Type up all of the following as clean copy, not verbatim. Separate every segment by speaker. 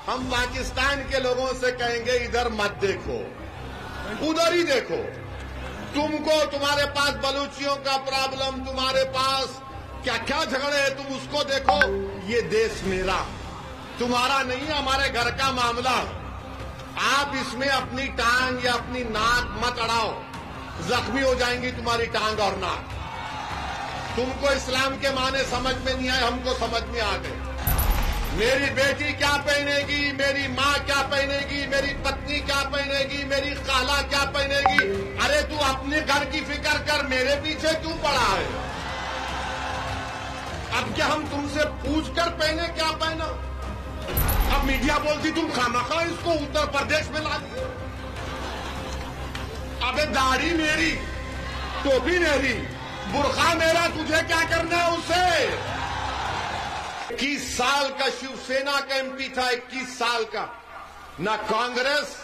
Speaker 1: हम पाकिस्तान के लोगों से कहेंगे इधर मत देखो, उधर ही देखो। तुमको तुम्हारे पास बलूचियों का प्रॉब्लम, तुम्हारे पास क्या क्या झगड़े हैं, तुम उसको देखो। ये देश मेरा, तुम्हारा नहीं, हमारे घर का मामला। आप इसमें अपनी टांग या अपनी नाक मत अड़ाओ, जख्मी हो जाएंगी तुम्हारी टांग और नाक। तुमको इस्लाम के माने समझ में नहीं आए, हमको समझ में आ गए। मेरी बेटी क्या पहनेगी, मेरी माँ क्या पहनेगी, मेरी पत्नी क्या पहनेगी, मेरी खाला क्या पहनेगी। अरे तू अपने घर की फिक्र कर, मेरे पीछे क्यों पड़ा है? अब क्या हम तुमसे पूछ कर पहने क्या पहना? अब मीडिया बोलती तुम खामखा इसको उत्तर प्रदेश में ला दिए। अबे दाढ़ी मेरी, टोपी मेरी, बुर्खा मेरा, तुझे क्या करना है उससे? 21 साल का शिवसेना का एमपी था, 21 साल का। ना कांग्रेस,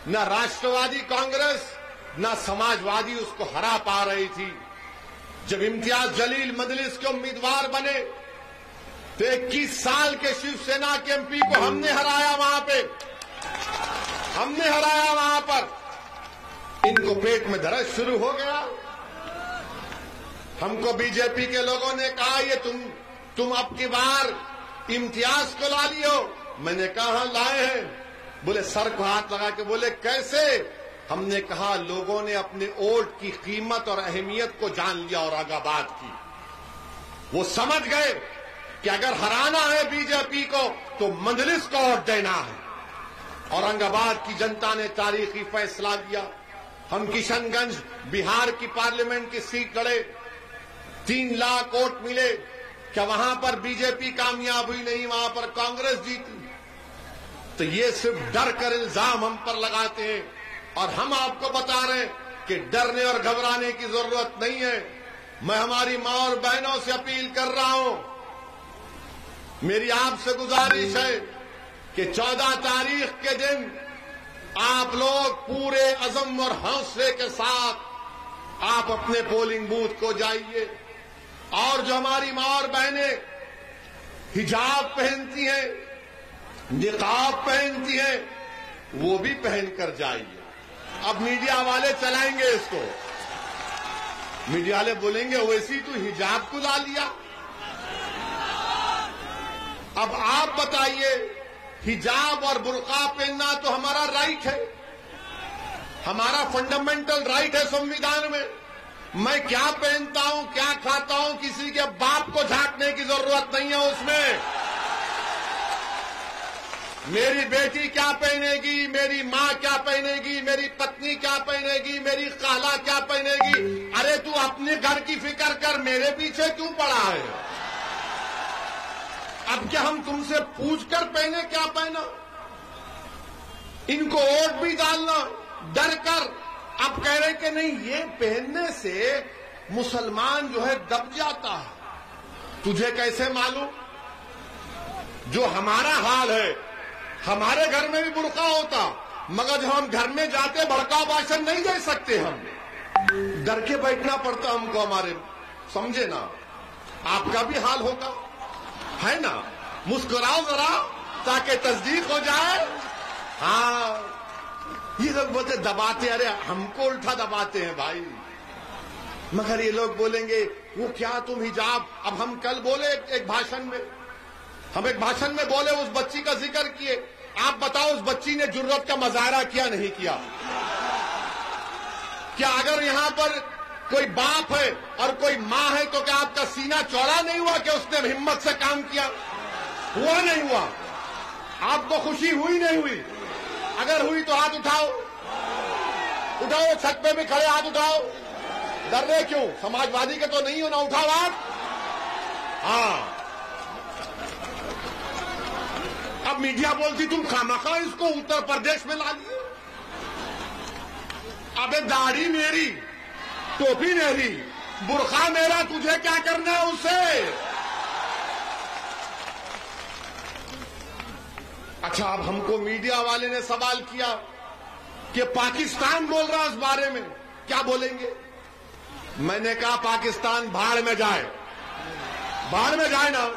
Speaker 1: ना राष्ट्रवादी कांग्रेस, ना समाजवादी उसको हरा पा रही थी। जब इम्तियाज जलील मजलिस के उम्मीदवार बने तो 21 साल के शिवसेना के एमपी को हमने हराया, वहां पे हमने हराया। वहां पर इनको पेट में दर्द शुरू हो गया। हमको बीजेपी के लोगों ने कहा ये तुम अब की बार इम्तियाज को ला लियो। मैंने कहा लाए हैं। बोले सर को हाथ लगा के बोले कैसे? हमने कहा लोगों ने अपने वोट की कीमत और अहमियत को जान लिया औरंगाबाद की। वो समझ गए कि अगर हराना है बीजेपी को तो मजलिस को वोट देना है। औरंगाबाद की जनता ने तारीखी फैसला लिया। हम किशनगंज बिहार की पार्लियामेंट की सीट लड़े, 3 लाख वोट मिले। क्या वहां पर बीजेपी कामयाब हुई? नहीं, वहां पर कांग्रेस जीती। तो ये सिर्फ डर कर इल्जाम हम पर लगाते हैं और हम आपको बता रहे हैं कि डरने और घबराने की जरूरत नहीं है। मैं हमारी मां और बहनों से अपील कर रहा हूं, मेरी आपसे गुजारिश है कि 14 तारीख के दिन आप लोग पूरे अज़म और हौसले के साथ आप अपने पोलिंग बूथ को जाइए। और जो हमारी मां और बहनें हिजाब पहनती हैं, निकाब पहनती हैं, वो भी पहनकर जाइए। अब मीडिया वाले चलाएंगे इसको, मीडिया वाले बोलेंगे वैसी तू हिजाब को ला लिया। अब आप बताइए, हिजाब और बुर्का पहनना तो हमारा राइट है, हमारा फंडामेंटल राइट है संविधान में। मैं क्या पहनता हूं, क्या खाता हूं, किसी के बाप को झांकने की जरूरत नहीं है उसमें। मेरी बेटी क्या पहनेगी, मेरी माँ क्या पहनेगी, मेरी पत्नी क्या पहनेगी, मेरी खाला क्या पहनेगी। अरे तू अपने घर की फिक्र कर, मेरे पीछे क्यों पड़ा है? अब क्या हम तुमसे पूछ कर पहने क्या पहना? इनको वोट भी डालना डर कर। अब कह रहे कि नहीं, ये पहनने से मुसलमान जो है दब जाता है। तुझे कैसे मालूम? जो हमारा हाल है, हमारे घर में भी बुर्का होता, मगर जब हम घर में जाते भड़काऊ भाषण नहीं दे सकते, हम डर के बैठना पड़ता हमको। हमारे समझे ना, आपका भी हाल होगा, है ना? मुस्कुराओ जरा ताकि तस्दीक हो जाए। हाँ, ये लोग बोलते दबाते, अरे हमको उल्टा दबाते हैं भाई। मगर ये लोग बोलेंगे वो क्या तुम हिजाब। अब हम कल बोले एक भाषण में, हम एक भाषण में बोले, उस बच्ची का जिक्र किए। आप बताओ उस बच्ची ने जुर्रत का मुजाहरा किया नहीं किया? क्या अगर यहां पर कोई बाप है और कोई मां है तो क्या आपका सीना चौड़ा नहीं हुआ कि उसने हिम्मत से काम किया? हुआ नहीं हुआ? आपको खुशी हुई नहीं हुई? अगर हुई तो हाथ उठाओ, उठाओ, छत पे भी खड़े हाथ उठाओ। डर रहे क्यों? समाजवादी के तो नहीं हो ना, उठाओ हाथ। हाँ, अब मीडिया बोलती तुम खामखा इसको उत्तर प्रदेश में ला लिए। अबे दाढ़ी मेरी, टोपी मेरी, बुर्खा मेरा, तुझे क्या करना है उससे? अच्छा, अब हमको मीडिया वाले ने सवाल किया कि पाकिस्तान बोल रहा है इस बारे में, क्या बोलेंगे? मैंने कहा पाकिस्तान भाड़ में जाए, भाड़ में जाए ना,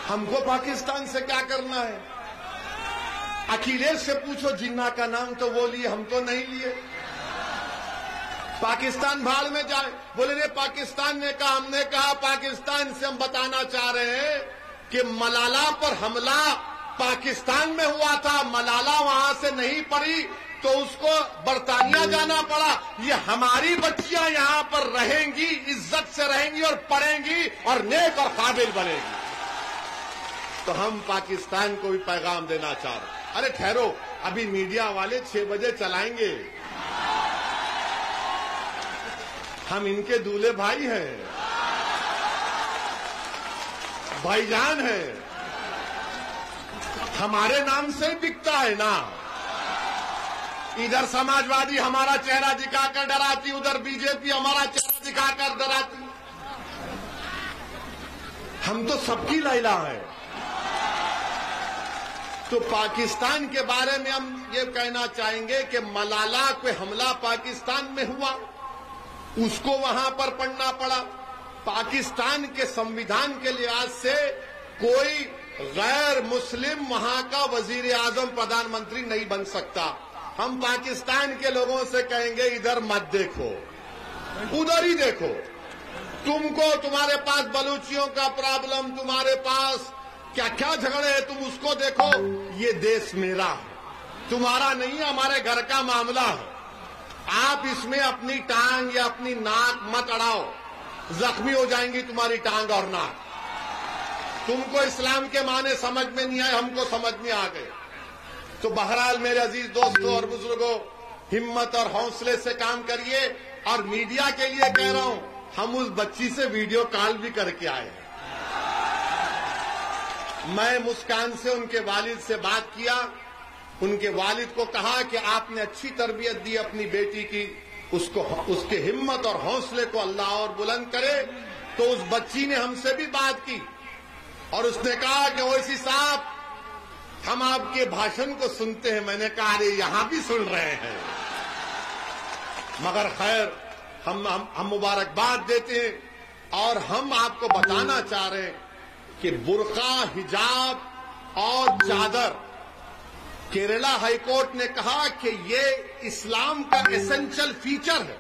Speaker 1: हमको पाकिस्तान से क्या करना है? अखिलेश से पूछो जिन्ना का नाम तो वो लिए, हम तो नहीं लिए। पाकिस्तान भाड़ में जाए, बोले रे पाकिस्तान ने कहा, हमने कहा पाकिस्तान से हम बताना चाह रहे हैं कि मलाला पर हमला पाकिस्तान में हुआ था, मलाला वहां से नहीं पड़ी तो उसको बरतानिया जाना पड़ा। ये हमारी बच्चियां यहां पर रहेंगी, इज्जत से रहेंगी और पढ़ेंगी और नेक और काबिल बनेगी। तो हम पाकिस्तान को भी पैगाम देना चाह रहे हैं। अरे ठहरो, अभी मीडिया वाले 6 बजे चलाएंगे, हम इनके दूल्हे भाई हैं, भाईजान हैं, हमारे नाम से बिकता है ना। इधर समाजवादी हमारा चेहरा दिखाकर डराती, उधर बीजेपी हमारा चेहरा दिखाकर डराती। हम तो सबकी लैला है। तो पाकिस्तान के बारे में हम ये कहना चाहेंगे कि मलाला पे हमला पाकिस्तान में हुआ, उसको वहां पर पढ़ना पड़ा। पाकिस्तान के संविधान के लिहाज से कोई गैर मुस्लिम वहां का वजीर आजम प्रधानमंत्री नहीं बन सकता। हम पाकिस्तान के लोगों से कहेंगे इधर मत देखो, उधर ही देखो। तुमको, तुम्हारे पास बलूचियों का प्रॉब्लम, तुम्हारे पास क्या क्या झगड़े हैं, तुम उसको देखो। ये देश मेरा है, तुम्हारा नहीं है, हमारे घर का मामला है। आप इसमें अपनी टांग या अपनी नाक मत अड़ाओ, जख्मी हो जाएंगी तुम्हारी टांग और नाक। तुमको इस्लाम के माने समझ में नहीं आए, हमको समझ में आ गए। तो बहरहाल मेरे अजीज दोस्तों और बुजुर्गों, हिम्मत और हौसले से काम करिए। और मीडिया के लिए कह रहा हूं, हम उस बच्ची से वीडियो कॉल भी करके आए हैं। मैं मुस्कान से उनके वालिद से बात किया, उनके वालिद को कहा कि आपने अच्छी तरबियत दी अपनी बेटी की, उसको, उसके हिम्मत और हौसले को अल्लाह और बुलंद करे। तो उस बच्ची ने हमसे भी बात की और उसने कहा कि ओवैसी साहब, हम आपके भाषण को सुनते हैं। मैंने कहा अरे यहां भी सुन रहे हैं, मगर खैर हम मुबारकबाद देते हैं और हम आपको बताना चाह रहे हैं कि बुर्का, हिजाब और चादर, केरला हाईकोर्ट ने कहा कि ये इस्लाम का एसेंशियल फीचर है,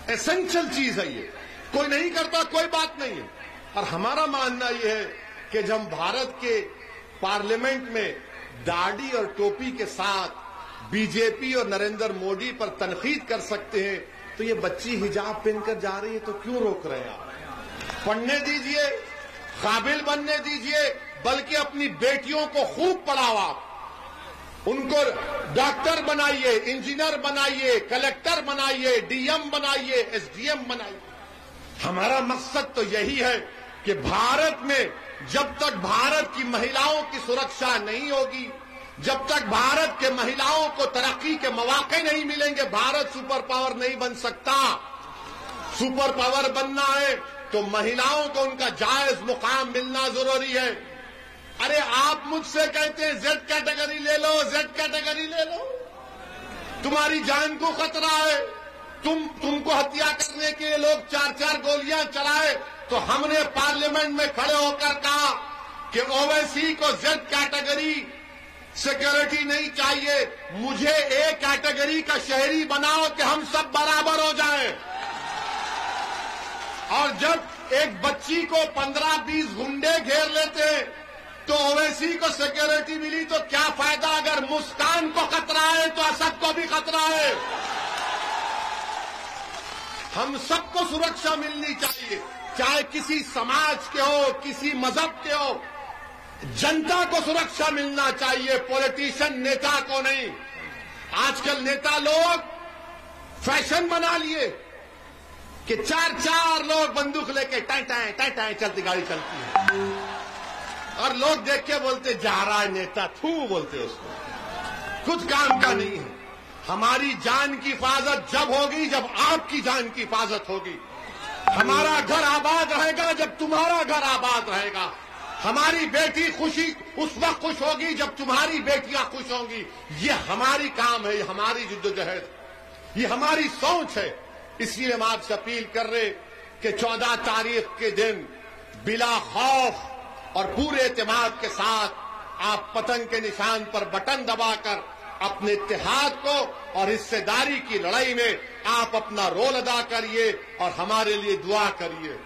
Speaker 1: एसेंशियल चीज है। ये कोई नहीं करता, कोई बात नहीं है। और हमारा मानना यह है कि जब भारत के पार्लियामेंट में दाढ़ी और टोपी के साथ बीजेपी और नरेंद्र मोदी पर तनकीद कर सकते हैं, तो ये बच्ची हिजाब पहनकर जा रही है तो क्यों रोक रहे हैं आप? पढ़ने दीजिए, काबिल बनने दीजिए, बल्कि अपनी बेटियों को खूब पढ़ाओ आप। उनको डॉक्टर बनाइए, इंजीनियर बनाइए, कलेक्टर बनाइए, डीएम बनाइए, एसडीएम बनाइए। हमारा मकसद तो यही है कि भारत में जब तक भारत की महिलाओं की सुरक्षा नहीं होगी, जब तक भारत के महिलाओं को तरक्की के मौके नहीं मिलेंगे, भारत सुपर पावर नहीं बन सकता। सुपर पावर बनना है तो महिलाओं को उनका जायज मुकाम मिलना जरूरी है। अरे आप मुझसे कहते हैं जेड कैटेगरी ले लो, जेड कैटेगरी ले लो, तुम्हारी जान को खतरा है। तुमको हत्या करने के लिए लोग 4-4 गोलियां चलाए, तो हमने पार्लियामेंट में खड़े होकर कहा कि ओवैसी को जेड कैटेगरी सिक्योरिटी नहीं चाहिए, मुझे ए कैटेगरी का शहरी बनाओ कि हम सब बराबर हो जाएं। और जब एक बच्ची को 15-20 गुंडे घेर लेते हैं तो ओवैसी को सिक्योरिटी मिली, तो क्या फायदा? अगर मुस्कान को खतरा है तो असद को भी खतरा है। हम सबको सुरक्षा मिलनी चाहिए, चाहे किसी समाज के हो, किसी मजहब के हो। जनता को सुरक्षा मिलना चाहिए, पॉलिटिशियन नेता को नहीं। आजकल नेता लोग फैशन बना लिए कि 4-4 लोग बंदूक लेके टाई टाई टाई टाई चलती गाड़ी चलती है, और लोग देख के बोलते जा रहा है नेता, थू बोलते उसको, कुछ काम का नहीं है। हमारी जान की हिफाजत जब होगी जब आपकी जान की हिफाजत होगी। हमारा घर आबाद रहेगा जब तुम्हारा घर आबाद रहेगा। हमारी बेटी खुशी उस वक्त खुश होगी जब तुम्हारी बेटियां खुश होंगी। ये हमारी काम है, ये हमारी जिद्दोजहद, ये हमारी सोच है। इसलिए हम आपसे अपील कर रहे कि 14 तारीख के दिन बिला खौफ और पूरे एतमाद के साथ आप पतंग के निशान पर बटन दबाकर अपने इत्तेहाद को और हिस्सेदारी की लड़ाई में आप अपना रोल अदा करिए और हमारे लिए दुआ करिए।